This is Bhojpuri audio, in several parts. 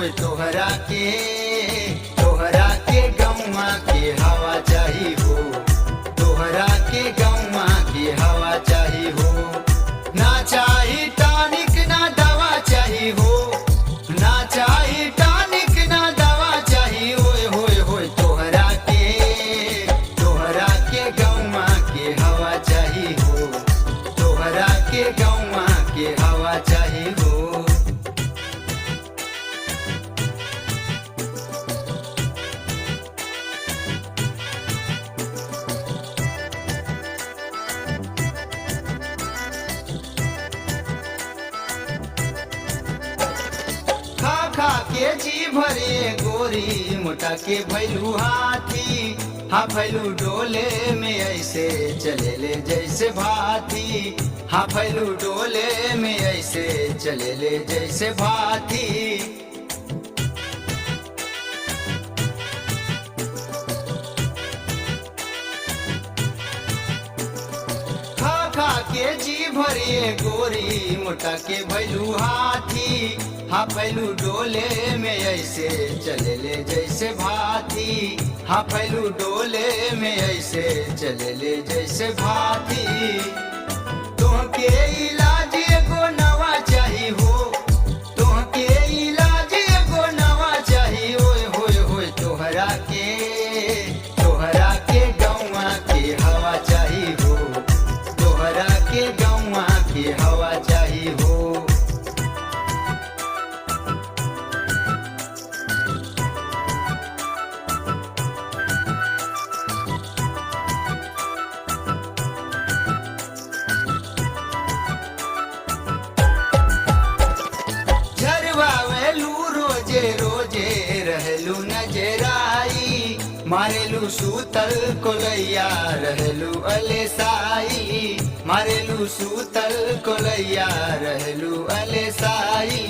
होए तोहरा के गौवा के हवा चाही हो, तोहरा के गौवा के हवा चाही हो। ना चाही टॉनिक ना दवा चाही हो, ना चाही टॉनिक ना दवा चाही होए होए होए तोहरा के गौवा के हवा चाही हो, तोहरा के गौवा के हवा चाही हो। खा के जी भरे गोरी मोटा के भैलू हाथी, हाँ भैलू डोले में ऐसे चले ले जैसे भाती, हाँ भैलू डोले में ऐसे चले ले जैसे भाती। खा के जी भरे गोरी मोटा के भैलू हाथी, हाँ भैलू डोले में ऐसे चले ले जैसे भाती, हाँ भैलू डोले में ऐसे चले ले जैसे भाती। तोहके इलाज एगो नवा चाही हो, तोहके इलाज एगो नवा चाही होए होए होए तोहरा के गौवा के हवा चाही हो, तोहरा के गौवा के हवा चाही हो। झरवावेलू रोजे रोजे रहलू नजराई, मारेलू सूतल कोलैया रहलू अलेसाई, मारेलू सूतल कोलैया रहलू अलेसाई।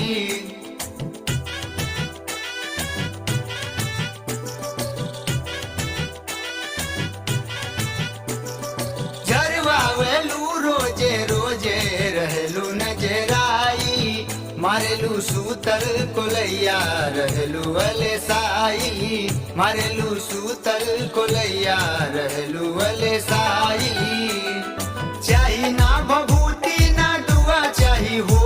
झरवावेलू रोजे रोजे रहलू नजराई, मारेलू सूतल कोलैया रहलू अलेसाई, मारेलू सूतल कोलैया रहलू अलेसाई। चाही ना भभूति ना दुआ चाही हो,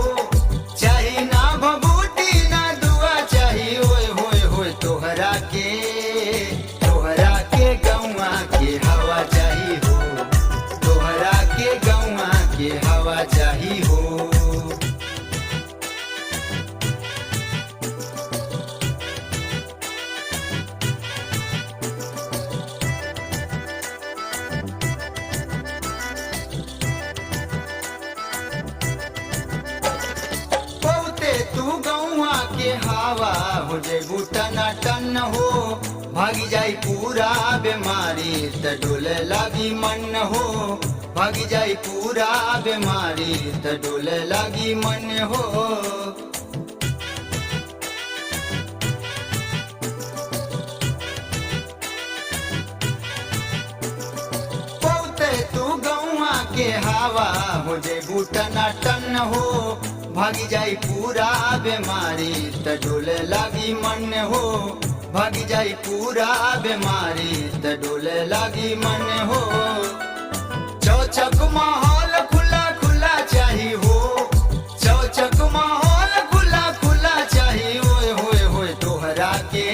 चाही ना भभूति ना दुआ चाही होए होए होए तोहरा के गौवा के हवा चाही हो, तोहरा के गौवा के हवा चाही हो। तू गौवा के हवा हो जेबू टना टन हो, भागी जाई पूरा बीमारी त डोले लागी मन हो, भागी जाई पूरा बीमारी त डोले लागी मन हो। तू गौवा के हवा हो जेबू टना टन हो, भागी जाई पूरा बीमारी त डोले लागी मन हो, भागी जाई पूरा बीमारी त डोले लागी मन हो। चौचक माहौल खुला खुला चाही हो, चौचक माहौल खुला खुला चाही होए होए होए तोहरा के